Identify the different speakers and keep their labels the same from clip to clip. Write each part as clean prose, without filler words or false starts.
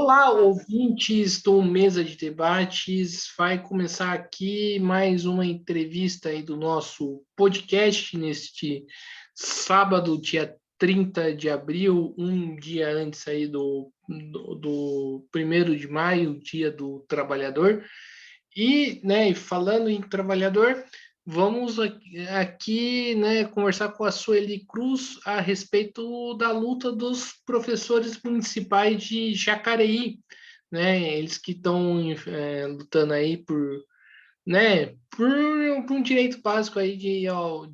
Speaker 1: Olá, ouvintes do Mesa de Debates. Vai começar aqui mais uma entrevista aí do nosso podcast neste sábado, dia 30 de abril, um dia antes aí do 1º de maio, Dia do Trabalhador. E falando em trabalhador, vamos aqui, conversar com a Sueli Cruz a respeito da luta dos professores municipais de Jacareí, né? Eles que estão lutando aí por um direito básico aí de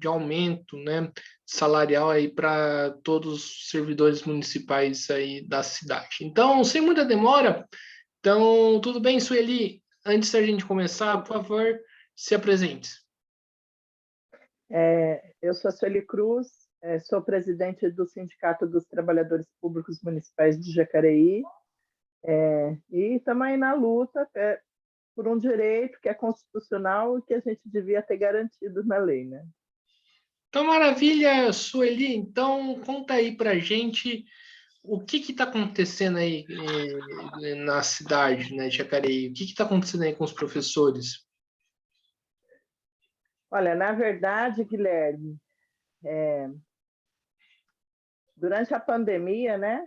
Speaker 1: aumento, né, salarial aí para todos os servidores municipais aí da cidade. Então, sem muita demora, então, tudo bem, Sueli? Antes da gente começar, por favor, se apresente.
Speaker 2: Eu sou a Sueli Cruz, sou presidente do Sindicato dos Trabalhadores Públicos Municipais de Jacareí, e estamos aí na luta por um direito que é constitucional e que a gente devia ter garantido na lei, né?
Speaker 1: Então, maravilha, Sueli. Então, conta aí pra gente o que está acontecendo aí na cidade, né, de Jacareí. O que está acontecendo aí com os professores?
Speaker 2: Olha, na verdade, Guilherme, durante a pandemia, né,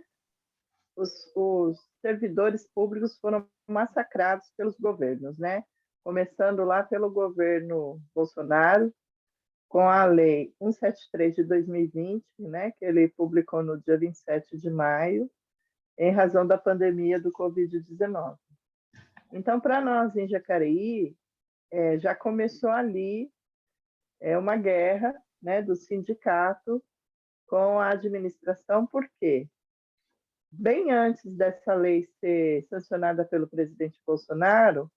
Speaker 2: os servidores públicos foram massacrados pelos governos, né? Começando lá pelo governo Bolsonaro, com a Lei 173 de 2020, né, que ele publicou no dia 27 de maio, em razão da pandemia do Covid-19. Então, para nós em Jacareí, já começou ali uma guerra, né, do sindicato com a administração, por quê? Bem antes dessa lei ser sancionada pelo presidente Bolsonaro,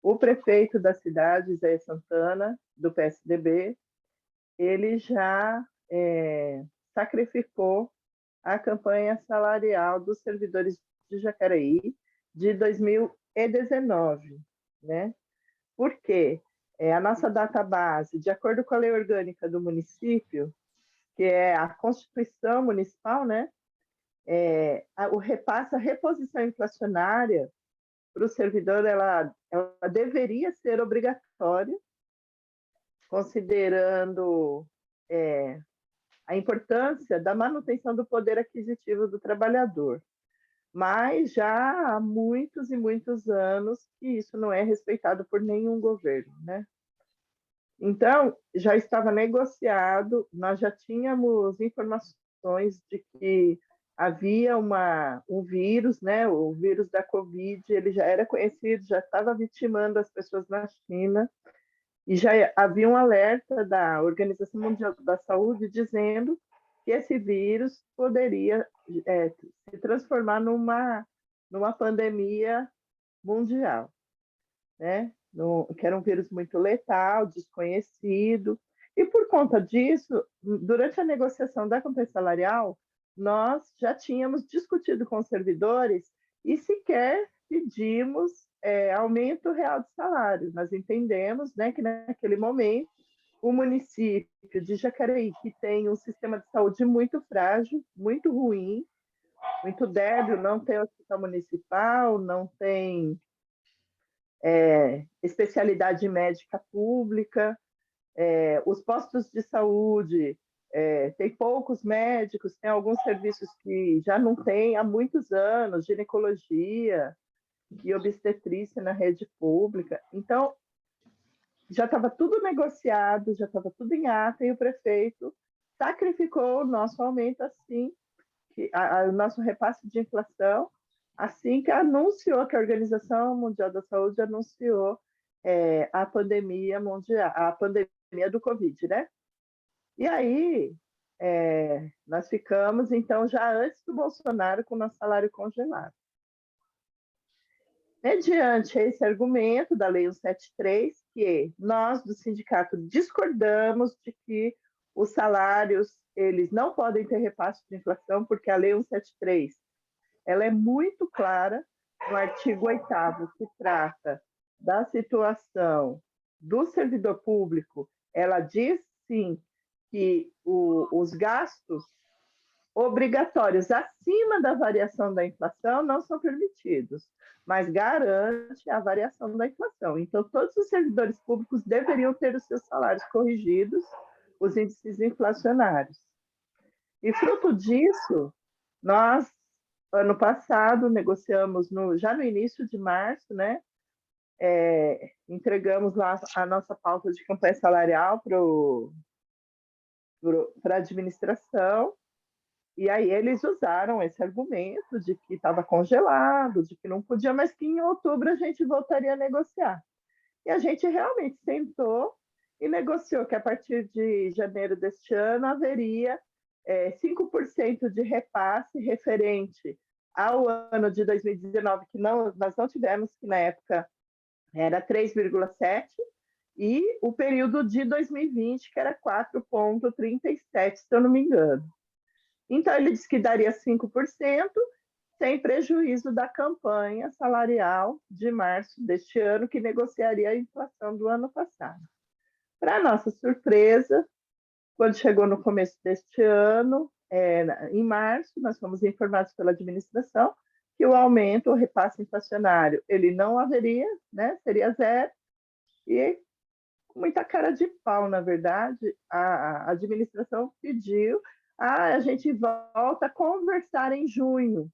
Speaker 2: o prefeito da cidade, Zé Santana, do PSDB, ele já sacrificou a campanha salarial dos servidores de Jacareí de 2019, né? Por quê? A nossa database, de acordo com a lei orgânica do município, que é a Constituição Municipal, né? O repasse, a reposição inflacionária para o servidor, ela deveria ser obrigatória, considerando a importância da manutenção do poder aquisitivo do trabalhador. Mas já há muitos e muitos anos que isso não é respeitado por nenhum governo, né? Então, já estava negociado, nós já tínhamos informações de que havia um vírus, né? O vírus da Covid, ele já era conhecido, já estava vitimando as pessoas na China, e já havia um alerta da Organização Mundial da Saúde dizendo que esse vírus poderia se transformar numa pandemia mundial, né? Que era um vírus muito letal, desconhecido. E por conta disso, durante a negociação da campanha salarial, nós já tínhamos discutido com os servidores e sequer pedimos aumento real de salário. Nós entendemos, né, que naquele momento o município de Jacareí, que tem um sistema de saúde muito frágil, muito ruim, muito débil, não tem hospital municipal, não tem especialidade médica pública, os postos de saúde tem poucos médicos, tem alguns serviços que já não tem há muitos anos, ginecologia e obstetrícia na rede pública. Então, já estava tudo negociado, já estava tudo em ata, e o prefeito sacrificou o nosso aumento assim, o nosso repasse de inflação, assim que anunciou, que a Organização Mundial da Saúde anunciou a pandemia mundial, a pandemia do Covid, né? E aí nós ficamos, então, já antes do Bolsonaro, com o nosso salário congelado. Mediante esse argumento da Lei 173, que nós do sindicato discordamos de que os salários eles não podem ter repasse de inflação, porque a Lei 173 ela é muito clara no artigo 8º, que trata da situação do servidor público. Ela diz, sim, que os gastos obrigatórios acima da variação da inflação não são permitidos, mas garante a variação da inflação. Então, todos os servidores públicos deveriam ter os seus salários corrigidos, os índices inflacionários. E fruto disso, nós, ano passado, negociamos já no início de março, né? Entregamos lá a nossa pauta de campanha salarial para a administração, e aí eles usaram esse argumento de que estava congelado, de que não podia, mas que em outubro a gente voltaria a negociar. E a gente realmente sentou e negociou que a partir de janeiro deste ano haveria 5% de repasse referente ao ano de 2019, que nós não tivemos, que na época era 3,7%, e o período de 2020, que era 4,37%, se eu não me engano. Então, ele disse que daria 5%, sem prejuízo da campanha salarial de março deste ano, que negociaria a inflação do ano passado. Para nossa surpresa, quando chegou no começo deste ano, em março, nós fomos informados pela administração que o aumento, o repasse inflacionário, ele não haveria, né? Seria zero, e com muita cara de pau, na verdade, a administração pediu a gente volta a conversar em junho.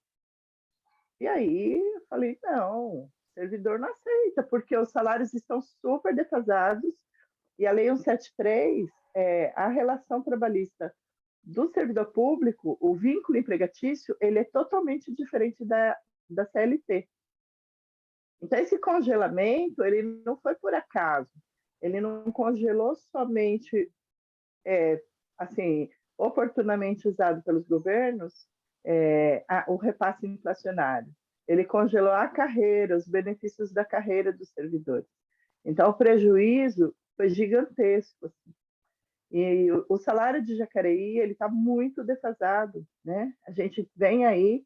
Speaker 2: E aí eu falei, não, o servidor não aceita, porque os salários estão super defasados, e a Lei 173, a relação trabalhista do servidor público, o vínculo empregatício, ele é totalmente diferente da CLT. Então, esse congelamento, ele não foi por acaso, ele não congelou somente, assim, oportunamente usado pelos governos, o repasse inflacionário. Ele congelou a carreira, os benefícios da carreira dos servidores. Então, o prejuízo foi gigantesco. Assim. E o salário de Jacareí está muito defasado. Né? A gente vem aí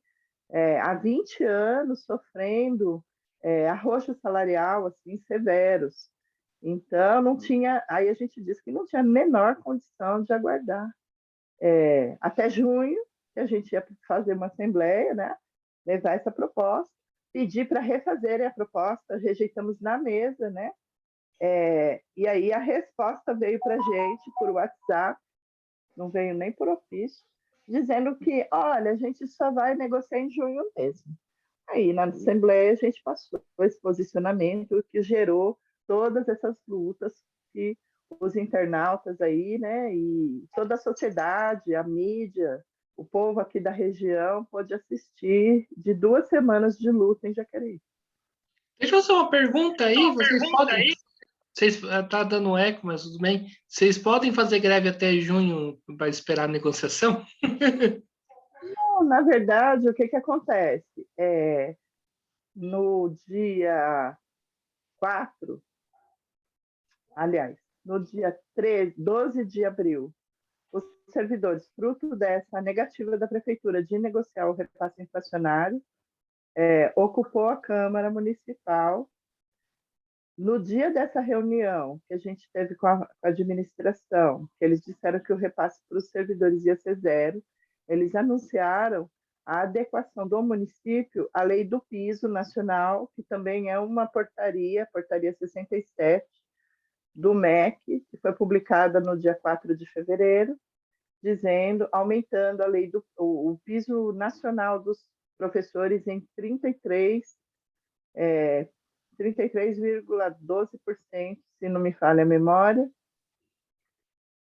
Speaker 2: há 20 anos sofrendo arroxo salarial assim, severos. Então, não tinha. Aí a gente disse que não tinha a menor condição de aguardar até junho, que a gente ia fazer uma assembleia, né? Levar essa proposta, pedir para refazerem a proposta, rejeitamos na mesa, né? E aí a resposta veio para a gente por WhatsApp, não veio nem por ofício, dizendo que, olha, a gente só vai negociar em junho mesmo. Aí na assembleia a gente passou esse posicionamento, o que gerou todas essas lutas que os internautas aí, né, e toda a sociedade, a mídia, o povo aqui da região pôde assistir de 2 semanas de luta em Jacareí.
Speaker 1: Deixa eu fazer uma pergunta aí, vocês podem... Está dando eco, mas tudo bem. Vocês podem fazer greve até junho para esperar a negociação?
Speaker 2: Não, na verdade, o que acontece? No dia 4, aliás, no dia 12 de abril, os servidores, fruto dessa negativa da prefeitura de negociar o repasse inflacionário, ocupou a Câmara Municipal. No dia dessa reunião que a gente teve com a administração, que eles disseram que o repasse para os servidores ia ser zero, eles anunciaram a adequação do município à lei do piso nacional, que também é uma portaria 67 do MEC, que foi publicada no dia 4 de fevereiro, dizendo, aumentando a lei o piso nacional dos professores em 33,12%, se não me falha a memória.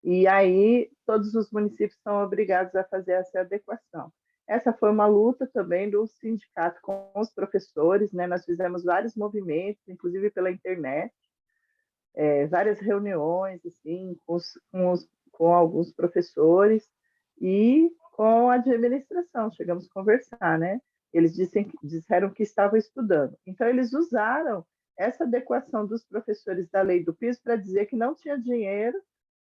Speaker 2: E aí todos os municípios são obrigados a fazer essa adequação. Essa foi uma luta também do sindicato com os professores, né? Nós fizemos vários movimentos, inclusive pela internet, várias reuniões assim, com alguns professores e com a administração. Chegamos a conversar, né? Eles disseram que estavam estudando. Então, eles usaram essa adequação dos professores da lei do piso para dizer que não tinha dinheiro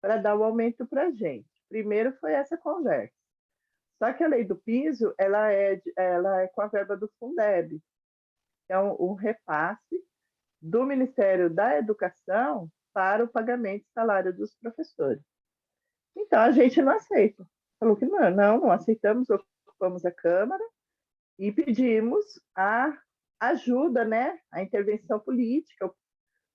Speaker 2: para dar o aumento para a gente. Primeiro foi essa conversa. Só que a lei do piso ela é com a verba do Fundeb, que é um repasse do Ministério da Educação para o pagamento de salário dos professores. Então, a gente não aceita. falou que não aceitamos, ocupamos a Câmara e pedimos a ajuda, né, a intervenção política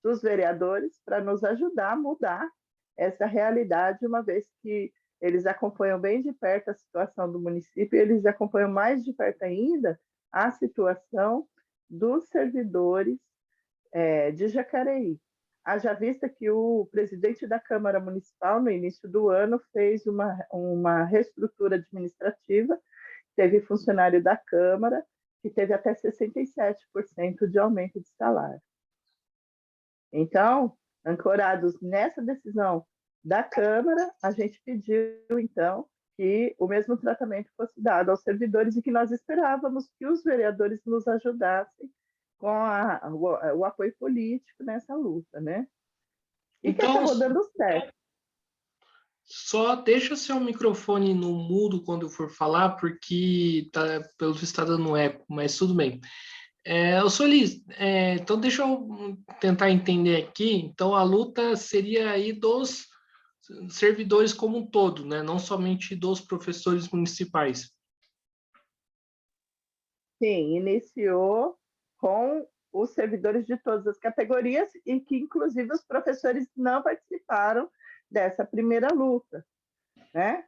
Speaker 2: dos vereadores para nos ajudar a mudar essa realidade, uma vez que eles acompanham bem de perto a situação do município, e eles acompanham mais de perto ainda a situação dos servidores de Jacareí. Haja vista que o presidente da Câmara Municipal, no início do ano, fez uma reestrutura administrativa, teve funcionário da Câmara que teve até 67% de aumento de salário. Então, ancorados nessa decisão da Câmara, a gente pediu, então, que o mesmo tratamento fosse dado aos servidores e que nós esperávamos que os vereadores nos ajudassem com o apoio político nessa luta, né? E que
Speaker 1: Então,
Speaker 2: acabou dando certo.
Speaker 1: só deixa seu microfone no mudo quando eu for falar, porque pelo visto está dando eco, mas tudo bem. Solis, então deixa eu tentar entender aqui. Então, a luta seria aí dos servidores como um todo, né? Não somente dos professores municipais.
Speaker 2: Sim, iniciou com os servidores de todas as categorias e que, inclusive, os professores não participaram dessa primeira luta, né?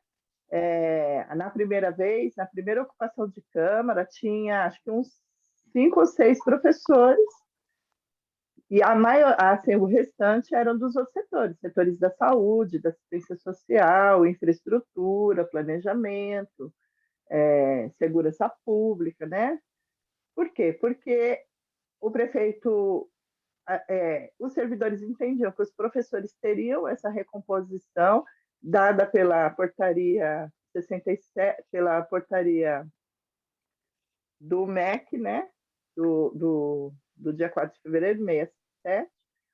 Speaker 2: Na primeira vez, na primeira ocupação de Câmara, tinha acho que uns 5 ou 6 professores, e assim, o restante eram dos outros setores da saúde, da assistência social, infraestrutura, planejamento, segurança pública, né? Por quê? Porque o prefeito, os servidores entendiam que os professores teriam essa recomposição dada pela portaria 67, pela portaria do MEC, né? Do dia 4 de fevereiro de 67,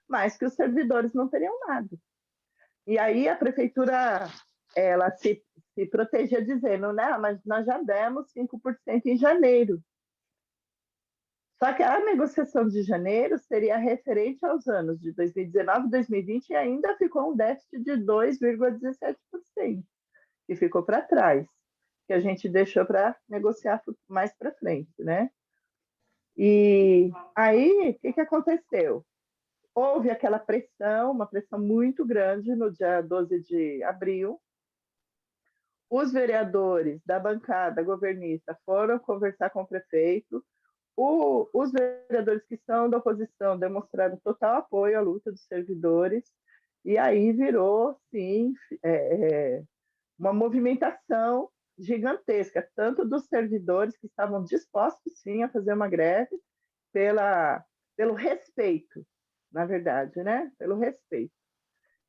Speaker 2: mas que os servidores não teriam nada. E aí a prefeitura ela se protegia dizendo, né, mas nós já demos 5% em janeiro. Só que a negociação de janeiro seria referente aos anos de 2019 e 2020 e ainda ficou um déficit de 2,17%, que ficou para trás, que a gente deixou para negociar mais para frente, né? E aí, o que aconteceu? Houve aquela pressão, uma pressão muito grande no dia 12 de abril. Os vereadores da bancada governista foram conversar com o prefeito. Os vereadores que são da oposição demonstraram total apoio à luta dos servidores. E aí virou, sim, uma movimentação gigantesca, tanto dos servidores que estavam dispostos, sim, a fazer uma greve pelo respeito, na verdade, né? Pelo respeito.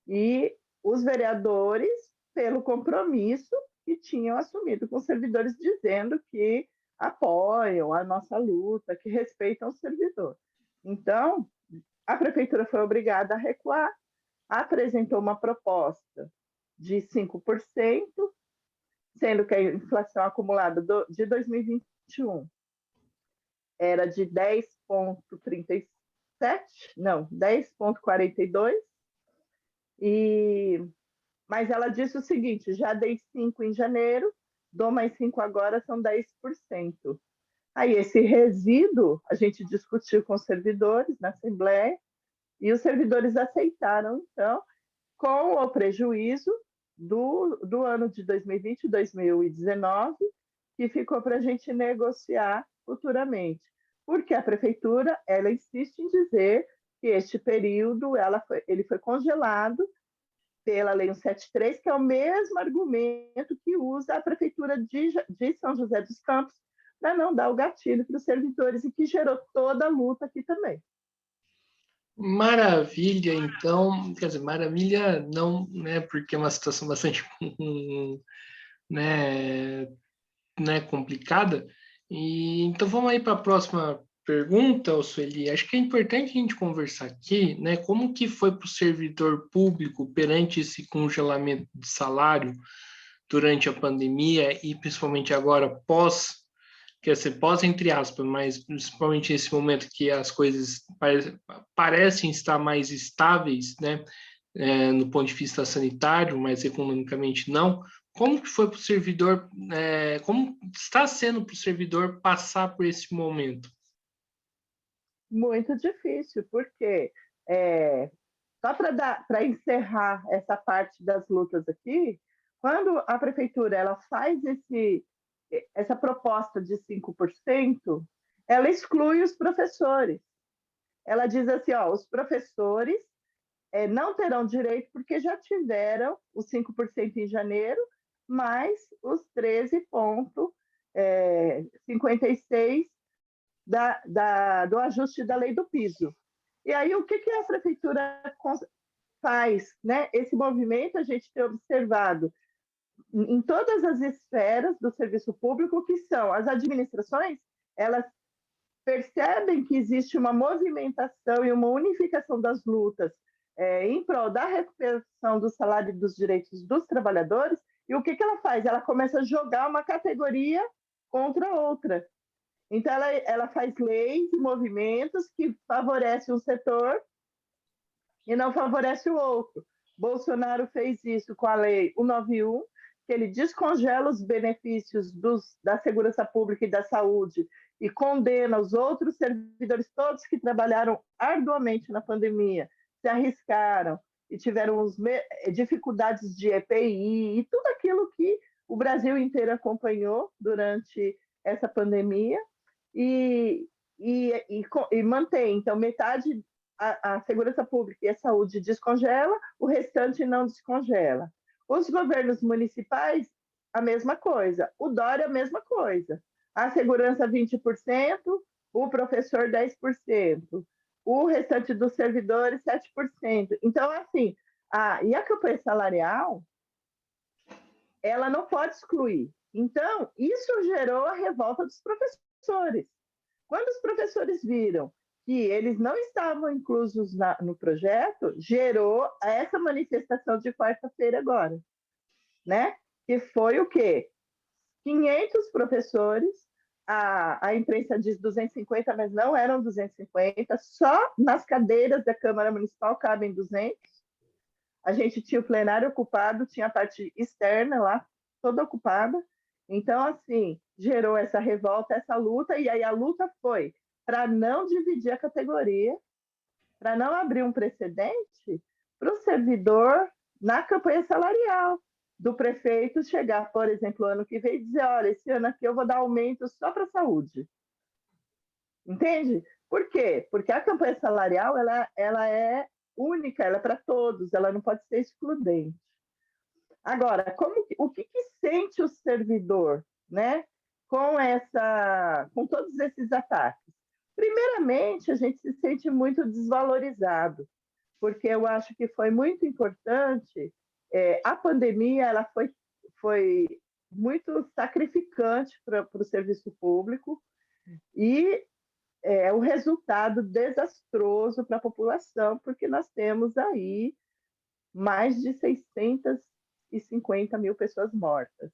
Speaker 2: E os vereadores, pelo compromisso que tinham assumido com os servidores, dizendo que apoiam a nossa luta, que respeitam o servidor. Então, a prefeitura foi obrigada a recuar, apresentou uma proposta de 5%, sendo que a inflação acumulada de 2021 era de 10,37%, não, 10,42%, mas ela disse o seguinte, já dei 5 em janeiro, dou mais 5 agora, são 10%. Aí esse resíduo a gente discutiu com os servidores na Assembleia e os servidores aceitaram, então, com o prejuízo do ano de 2020 e 2019, que ficou para a gente negociar futuramente. Porque a prefeitura ela insiste em dizer que este período ele foi congelado pela Lei 173, que é o mesmo argumento que usa a prefeitura de São José dos Campos para não dar o gatilho para os servidores e que gerou toda a luta aqui também.
Speaker 1: Maravilha, então, quer dizer, maravilha não, né, porque é uma situação bastante complicada. E então vamos aí para a próxima pergunta, Sueli. Acho que é importante a gente conversar aqui, né, como que foi para o servidor público perante esse congelamento de salário durante a pandemia e principalmente agora pós, quer dizer, pós entre aspas, mas principalmente nesse momento que as coisas parecem estar mais estáveis, né, no ponto de vista sanitário, mas economicamente não. como que foi para o servidor, como está sendo para o servidor passar por esse momento?
Speaker 2: Muito difícil, porque só para encerrar essa parte das lutas aqui, quando a prefeitura ela faz essa proposta de 5%, ela exclui os professores. Ela diz assim, ó, os professores não terão direito porque já tiveram os 5% em janeiro, mais os 13,56 do ajuste da lei do piso. E aí, o que a prefeitura faz? Né? Esse movimento a gente tem observado em todas as esferas do serviço público, que são as administrações, elas percebem que existe uma movimentação e uma unificação das lutas em prol da recuperação do salário e dos direitos dos trabalhadores, e o que ela faz? Ela começa a jogar uma categoria contra outra. Então, ela faz leis e movimentos que favorecem um setor e não favorece o outro. Bolsonaro fez isso com a lei 191, que ele descongela os benefícios da segurança pública e da saúde e condena os outros servidores todos que trabalharam arduamente na pandemia, se arriscaram e tiveram dificuldades de EPI e tudo aquilo que o Brasil inteiro acompanhou durante essa pandemia e mantém. Então, metade a segurança pública e a saúde descongela, o restante não descongela. Os governos municipais, a mesma coisa. O Dória, a mesma coisa. A segurança, 20%, o professor, 10%. O restante dos servidores, 7%. Então, assim, e a campanha salarial, ela não pode excluir. Então, isso gerou a revolta dos professores. Quando os professores viram que eles não estavam inclusos no projeto, gerou essa manifestação de quarta-feira agora, né? Que foi o quê? 500 professores, a imprensa diz 250, mas não eram 250, só nas cadeiras da Câmara Municipal cabem 200. A gente tinha o plenário ocupado, tinha a parte externa lá, toda ocupada. Então, assim, gerou essa revolta, essa luta, e aí a luta foi para não dividir a categoria, para não abrir um precedente para o servidor na campanha salarial, do prefeito chegar, por exemplo, ano que vem e dizer, olha, esse ano aqui eu vou dar aumento só para a saúde. Entende? Por quê? Porque a campanha salarial ela é única, ela é para todos, ela não pode ser excludente. Agora, o que sente o servidor, né, com todos esses ataques? Primeiramente, a gente se sente muito desvalorizado, porque eu acho que foi muito importante. A pandemia ela foi muito sacrificante para o serviço público e é um resultado desastroso para a população, porque nós temos aí mais de 650 mil pessoas mortas.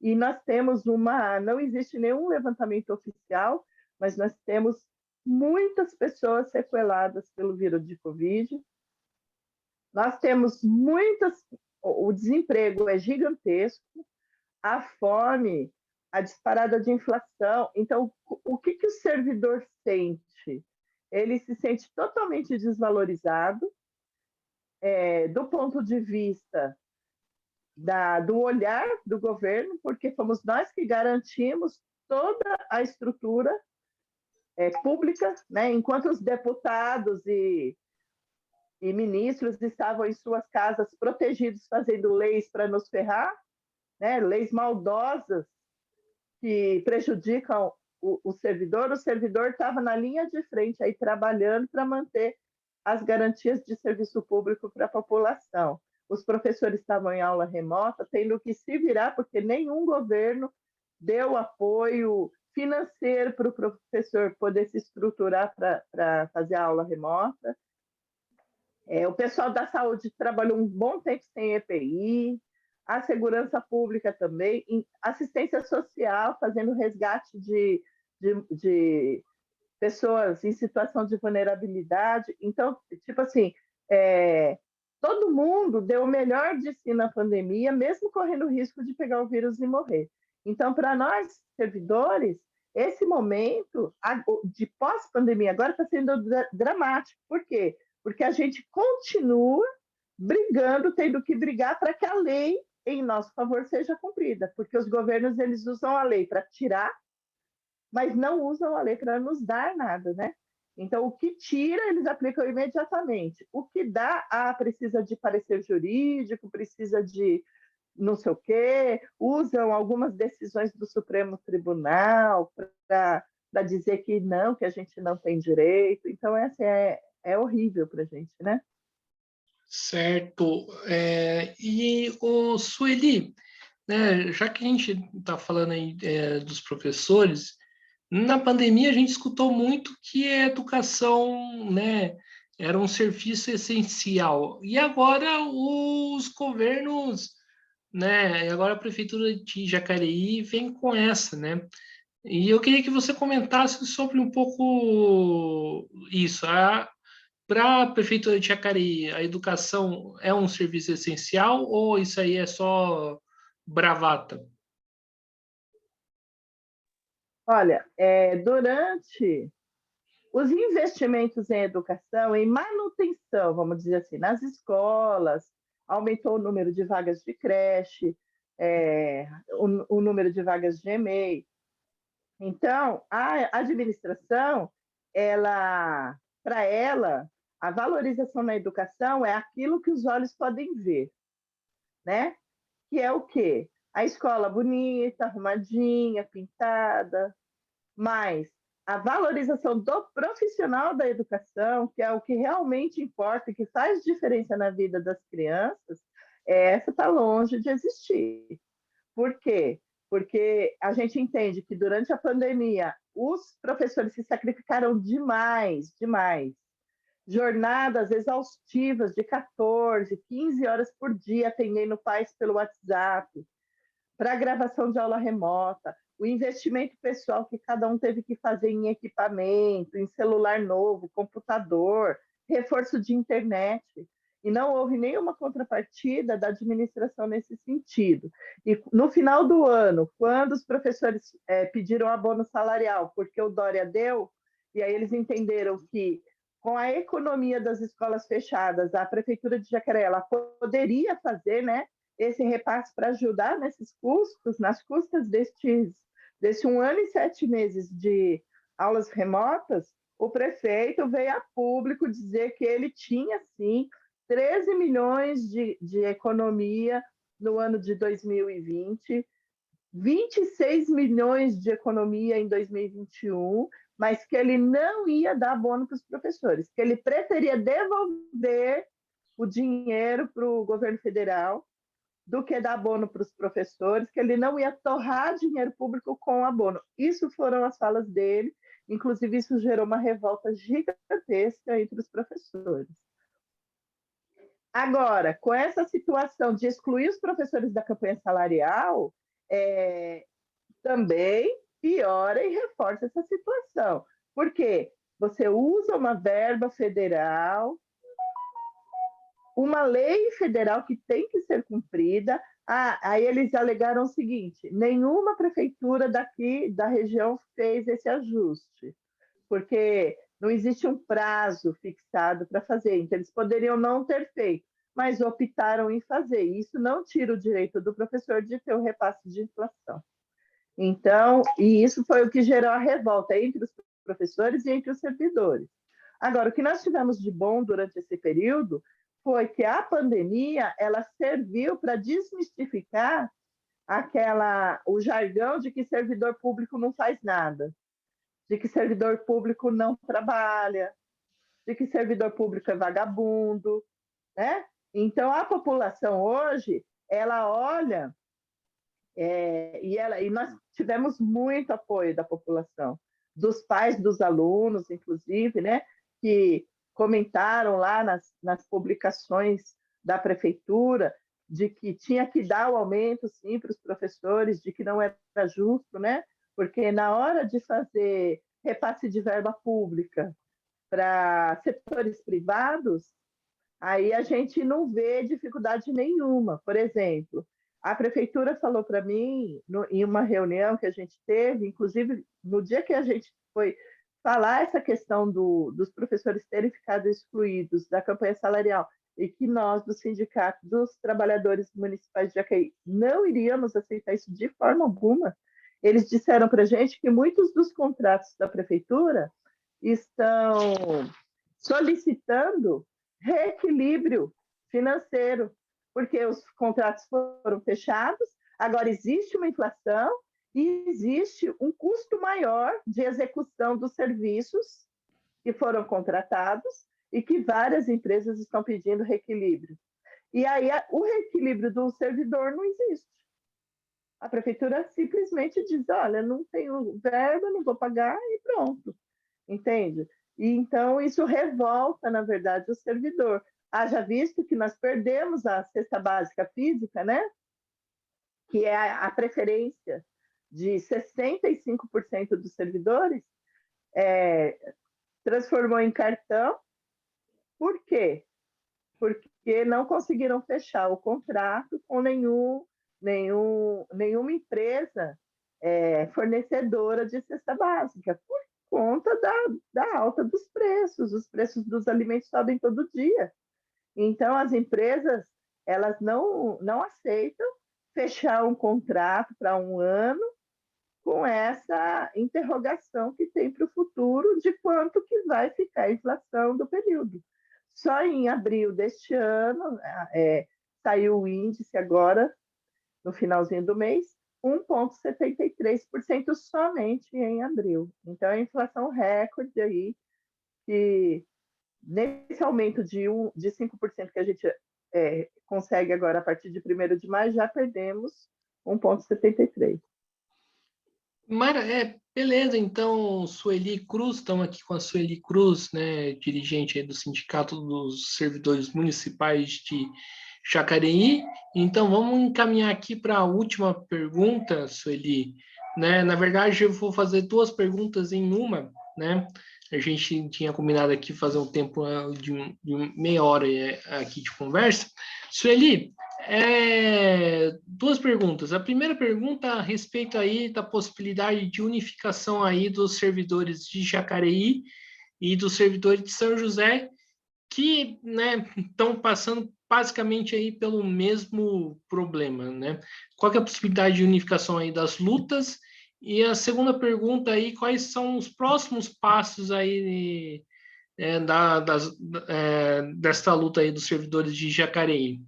Speaker 2: E nós temos não existe nenhum levantamento oficial, mas nós temos muitas pessoas sequeladas pelo vírus de Covid. Nós temos o desemprego é gigantesco, a fome, a disparada de inflação. Então, o que o servidor sente? Ele se sente totalmente desvalorizado, do ponto de vista do olhar do governo, porque fomos nós que garantimos toda a estrutura pública, né? Enquanto os deputados e ministros estavam em suas casas protegidos, fazendo leis para nos ferrar, né? Leis maldosas que prejudicam o servidor estava na linha de frente aí trabalhando para manter as garantias de serviço público para a população. Os professores estavam em aula remota, tendo que se virar, porque nenhum governo deu apoio financeiro para o professor poder se estruturar para fazer a aula remota. O pessoal da saúde trabalhou um bom tempo sem EPI, a segurança pública também, assistência social, fazendo resgate de pessoas em situação de vulnerabilidade. Então, tipo assim, todo mundo deu o melhor de si na pandemia, mesmo correndo o risco de pegar o vírus e morrer. Então, para nós, servidores, esse momento de pós-pandemia agora está sendo dramático. Por quê? Porque a gente continua brigando, tendo que brigar para que a lei em nosso favor seja cumprida, porque os governos eles usam a lei para tirar, mas não usam a lei para nos dar nada, né? Então, o que tira, eles aplicam imediatamente. O que dá, precisa de parecer jurídico, precisa de não sei o quê, usam algumas decisões do Supremo Tribunal para dizer que não, que a gente não tem direito. Então, essa é horrível para a gente, né?
Speaker 1: Certo. E o Sueli, né, já que a gente está falando aí dos professores, na pandemia a gente escutou muito que a educação, né, era um serviço essencial. E agora os governos, né, e agora a prefeitura de Jacareí vem com essa, né? E eu queria que você comentasse sobre um pouco isso. Para a prefeitura de Jacareí, a educação é um serviço essencial ou isso aí é só bravata?
Speaker 2: Olha, durante os investimentos em educação, em manutenção, vamos dizer assim, nas escolas, aumentou o número de vagas de creche, o número de vagas de EMEI. Então, a administração, para ela, a valorização na educação é aquilo que os olhos podem ver, né? Que é o quê? A escola bonita, arrumadinha, pintada, mas a valorização do profissional da educação, que é o que realmente importa, que faz diferença na vida das crianças, essa está longe de existir. Por quê? Porque a gente entende que durante a pandemia os professores se sacrificaram demais, demais. Jornadas exaustivas de 14, 15 horas por dia atendendo pais pelo WhatsApp, para a gravação de aula remota, o investimento pessoal que cada um teve que fazer em equipamento, em celular novo, computador, reforço de internet. E não houve nenhuma contrapartida da administração nesse sentido. E no final do ano, quando os professores pediram abono salarial, porque o Dória deu, e aí eles entenderam que com a economia das escolas fechadas, a prefeitura de Jacareí ela poderia fazer, né, esse repasse para ajudar nesses custos, nas custas desse 1 ano e 7 meses de aulas remotas, o prefeito veio a público dizer que ele tinha, sim, 13 milhões de economia no ano de 2020, 26 milhões de economia em 2021, mas que ele não ia dar abono para os professores, que ele preferia devolver o dinheiro para o governo federal do que dar abono para os professores, que ele não ia torrar dinheiro público com abono. Isso foram as falas dele, inclusive isso gerou uma revolta gigantesca entre os professores. Agora, com essa situação de excluir os professores da campanha salarial, também piora e reforça essa situação. Por quê? Você usa uma verba federal, uma lei federal que tem que ser cumprida. Aí eles alegaram o seguinte: nenhuma prefeitura daqui da região fez esse ajuste, porque não existe um prazo fixado para fazer, então eles poderiam não ter feito, mas optaram em fazer. Isso não tira o direito do professor de ter o repasse de inflação. Então, e isso foi o que gerou a revolta entre os professores e entre os servidores. Agora, o que nós tivemos de bom durante esse período foi que a pandemia ela serviu para desmistificar o jargão de que servidor público não faz nada, de que servidor público não trabalha, de que servidor público é vagabundo, né? Então a população hoje ela olha e nós tivemos muito apoio da população, dos pais dos alunos, inclusive, né? Que comentaram lá nas publicações da prefeitura de que tinha que dar o aumento, sim, para os professores, de que não era justo, né? Porque na hora de fazer repasse de verba pública para setores privados, Aí a gente não vê dificuldade nenhuma. Por exemplo, a prefeitura falou para mim, em uma reunião que a gente teve, inclusive no dia que a gente foi falar essa questão dos professores terem ficado excluídos da campanha salarial e que nós, do Sindicato dos Trabalhadores Municipais de Jacareí, não iríamos aceitar isso de forma alguma. Eles disseram para a gente que muitos dos contratos da prefeitura estão solicitando reequilíbrio financeiro, porque os contratos foram fechados, agora existe uma inflação e existe um custo maior de execução dos serviços que foram contratados e que várias empresas estão pedindo reequilíbrio. E aí o reequilíbrio do servidor não existe. A prefeitura simplesmente diz, olha, não tenho verba, não vou pagar e pronto, entende? E então isso revolta, na verdade, o servidor. Haja visto que nós perdemos a cesta básica física, né? Que é a preferência de 65% dos servidores, transformou em cartão. Por quê? Porque não conseguiram fechar o contrato com nenhuma empresa fornecedora de cesta básica, por conta da alta dos preços. Os preços dos alimentos sobem todo dia. Então, as empresas elas não aceitam fechar um contrato para um ano com essa interrogação que tem para o futuro de quanto que vai ficar a inflação do período. Só em abril deste ano, saiu o índice agora, no finalzinho do mês, 1,73% somente em abril. Então, é a inflação recorde aí, que nesse aumento de 5% que a gente consegue agora a partir de 1º de maio, já perdemos 1,73%.
Speaker 1: Beleza, então, Sueli Cruz, estamos aqui com a Sueli Cruz, né, dirigente aí do Sindicato dos Servidores Municipais de Jacareí. Então, vamos encaminhar aqui para a última pergunta, Sueli. Né? Na verdade, eu vou fazer duas perguntas em uma, né? A gente tinha combinado aqui fazer um tempo de meia hora aqui de conversa. Sueli, duas perguntas. A primeira pergunta a respeito aí da possibilidade de unificação aí dos servidores de Jacareí e dos servidores de São José, que, né, estão passando basicamente aí pelo mesmo problema, né? Qual que é a possibilidade de unificação aí das lutas? E a segunda pergunta aí, quais são os próximos passos aí desta luta aí dos servidores de Jacareí?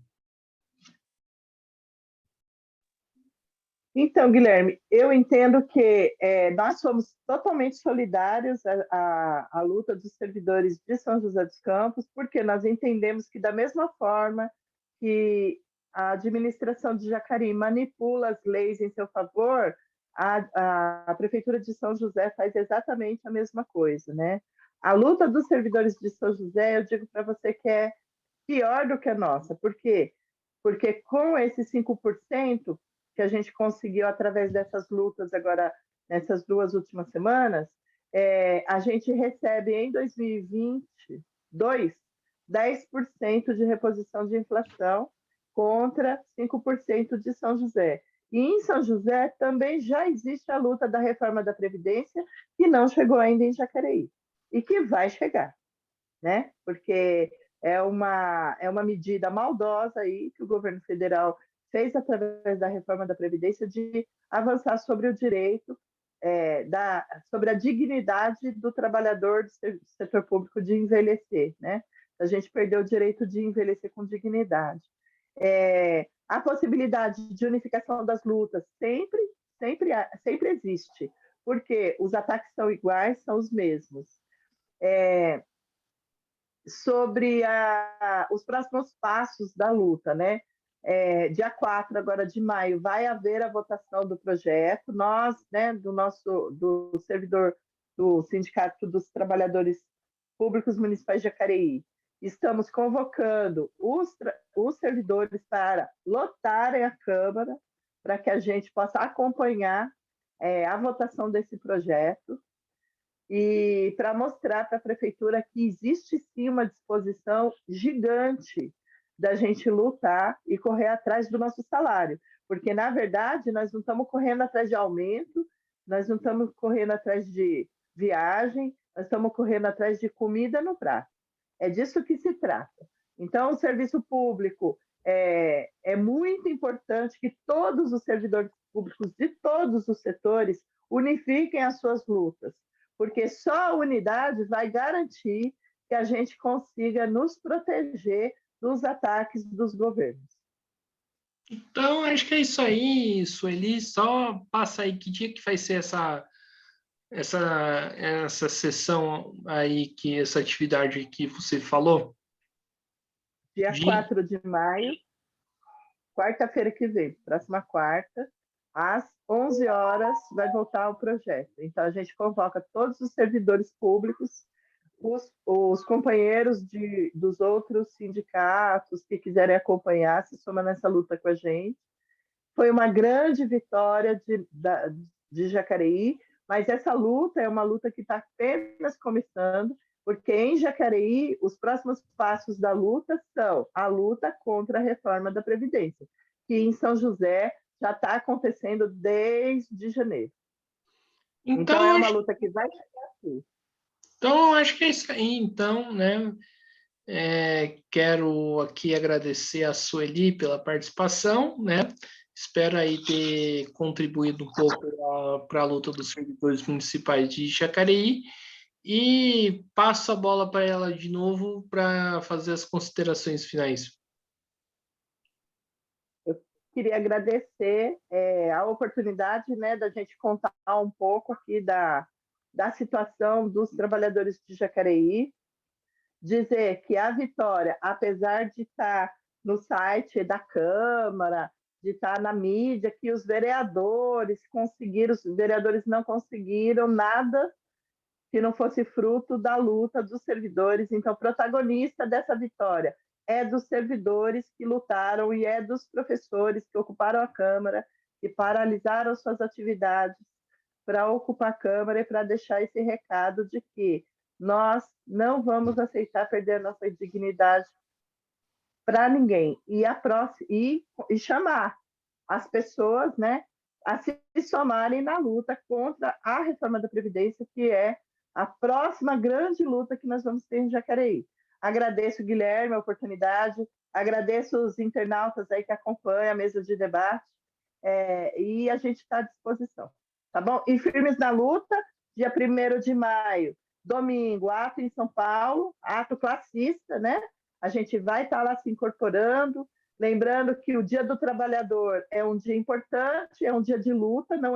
Speaker 2: Então, Guilherme, eu entendo que nós somos totalmente solidários à luta dos servidores de São José dos Campos, porque nós entendemos que, da mesma forma que a administração de Jacareí manipula as leis em seu favor, a Prefeitura de São José faz exatamente a mesma coisa, né? A luta dos servidores de São José, eu digo para você que é pior do que a nossa. Por quê? Porque com esses 5% que a gente conseguiu através dessas lutas agora, nessas 2 últimas semanas, a gente recebe em 2022 10% de reposição de inflação contra 5% de São José. E em São José também já existe a luta da reforma da Previdência, que não chegou ainda em Jacareí, e que vai chegar, né? Porque é uma medida maldosa aí que o governo federal fez através da reforma da Previdência de avançar sobre o direito, sobre a dignidade do trabalhador do setor público de envelhecer, né? A gente perdeu o direito de envelhecer com dignidade. A possibilidade de unificação das lutas sempre existe, porque os ataques são iguais, são os mesmos. Sobre os próximos passos da luta, né? Dia 4 agora de maio vai haver a votação do projeto. Nós, né, do servidor do Sindicato dos Trabalhadores Públicos Municipais de Jacareí, estamos convocando os servidores para lotarem a Câmara, para que a gente possa acompanhar a votação desse projeto. e para mostrar para a prefeitura que existe sim uma disposição gigante da gente lutar e correr atrás do nosso salário. Porque, na verdade, nós não estamos correndo atrás de aumento, nós não estamos correndo atrás de viagem, nós estamos correndo atrás de comida no prato. É disso que se trata. Então, o serviço público é muito importante que todos os servidores públicos de todos os setores unifiquem as suas lutas, porque só a unidade vai garantir que a gente consiga nos proteger dos ataques dos governos.
Speaker 1: Então, acho que é isso aí, Sueli. Só passa aí que dia que vai ser essa sessão aí, essa atividade que você falou?
Speaker 2: Dia 4 de maio, quarta-feira que vem, próxima quarta, às 11 horas, vai voltar o projeto. Então, a gente convoca todos os servidores públicos, os companheiros dos outros sindicatos que quiserem acompanhar, se somar nessa luta com a gente. Foi uma grande vitória de Jacareí, mas essa luta é uma luta que está apenas começando, porque em Jacareí, os próximos passos da luta são a luta contra a reforma da Previdência, que em São José já está acontecendo desde janeiro. Então, é uma luta que vai chegar aqui.
Speaker 1: Então, acho que é isso aí. Então, né? Quero aqui agradecer a Sueli pela participação, né? Espero aí ter contribuído um pouco para a luta dos servidores municipais de Jacareí e passo a bola para ela de novo para fazer as considerações finais.
Speaker 2: Eu queria agradecer a oportunidade, né, da gente contar um pouco aqui da situação dos trabalhadores de Jacareí, dizer que a vitória, apesar de estar no site da Câmara, de estar na mídia, que os vereadores não conseguiram nada que não fosse fruto da luta dos servidores. Então, o protagonista dessa vitória é dos servidores que lutaram e é dos professores que ocuparam a Câmara e paralisaram suas atividades para ocupar a Câmara e para deixar esse recado de que nós não vamos aceitar perder a nossa dignidade para ninguém. E chamar as pessoas, né, a se somarem na luta contra a reforma da Previdência, que é a próxima grande luta que nós vamos ter em Jacareí. Agradeço, Guilherme, a oportunidade, agradeço os internautas aí que acompanham a mesa de debate, e a gente está à disposição. Tá bom? E firmes na luta, dia 1º de maio, domingo, ato em São Paulo, ato classista, né? A gente vai estar lá se incorporando, lembrando que o Dia do Trabalhador é um dia importante, é um dia de luta, não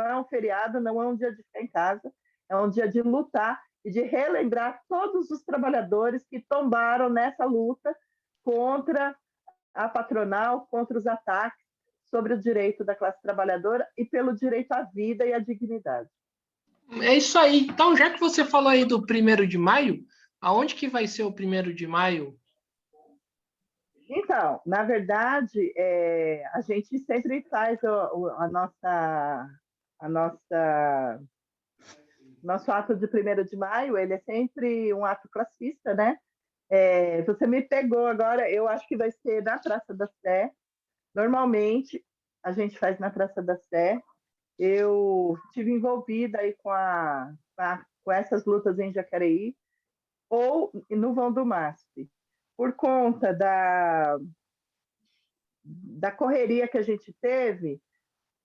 Speaker 2: é um feriado, não é um dia de ficar em casa, é um dia de lutar e de relembrar todos os trabalhadores que tombaram nessa luta contra a patronal, contra os ataques sobre o direito da classe trabalhadora e pelo direito à vida e à dignidade.
Speaker 1: É isso aí. Então, já que você falou aí do 1º de maio, aonde que vai ser o 1º de maio?
Speaker 2: Então, na verdade, a gente sempre faz nosso ato de 1º de maio, ele é sempre um ato classista, né? Você me pegou agora, eu acho que vai ser na Praça da Sé. Normalmente, a gente faz na Praça da Sé. Eu estive envolvida aí com essas lutas em Jacareí ou no Vão do MASP. Por conta da correria que a gente teve,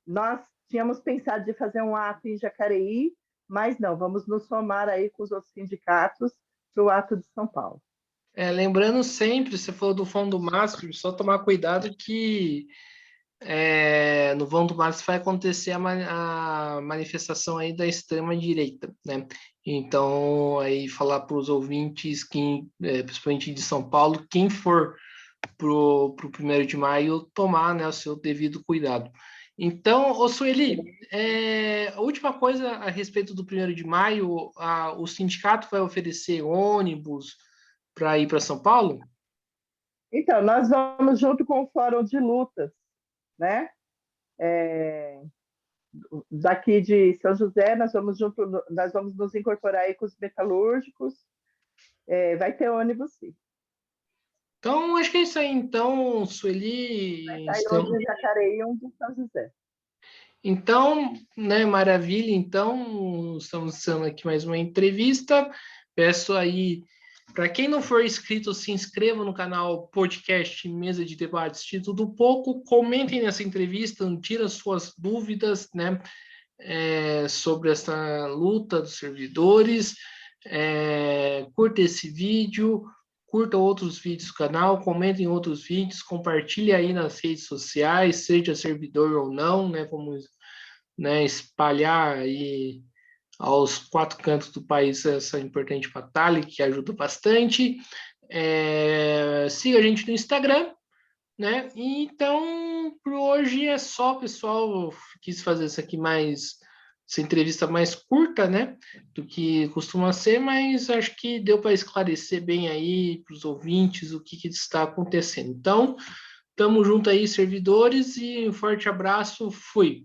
Speaker 2: nós tínhamos pensado de fazer um ato em Jacareí, mas não, vamos nos somar aí com os outros sindicatos para o ato de São Paulo.
Speaker 1: Lembrando sempre, você falou do Vão do MASP, só tomar cuidado que no Vão do MASP vai acontecer a manifestação aí da extrema-direita, né? Então, aí falar para os ouvintes, principalmente de São Paulo, quem for pro 1º de maio, tomar, né, o seu devido cuidado. Então, ô Sueli, a última coisa a respeito do 1º de maio, o sindicato vai oferecer ônibus para ir para São Paulo?
Speaker 2: Então, nós vamos junto com o Fórum de Lutas, né? daqui de São José, nós vamos nos incorporar aí com os metalúrgicos. Vai ter ônibus, sim.
Speaker 1: Então, acho que é isso aí. Então, Sueli,
Speaker 2: Vai ter um de Jacareí e um de São José.
Speaker 1: então, né, maravilha. Então, estamos fazendo aqui mais uma entrevista. Peço aí, para quem não for inscrito, se inscreva no canal Podcast Mesa de Debates Título do Pouco. Comentem nessa entrevista, tira suas dúvidas, né, sobre essa luta dos servidores. Curta esse vídeo, curta outros vídeos do canal, comentem outros vídeos, compartilhe aí nas redes sociais, seja servidor ou não, né? Vamos, né, espalhar aí aos 4 cantos do país essa importante batalha que ajuda bastante. Siga a gente no Instagram, né? Então, por hoje é só, pessoal. Eu quis fazer essa entrevista mais curta, né? Do que costuma ser, mas acho que deu para esclarecer bem aí para os ouvintes o que está acontecendo. Então, tamo junto aí, servidores, e um forte abraço. Fui.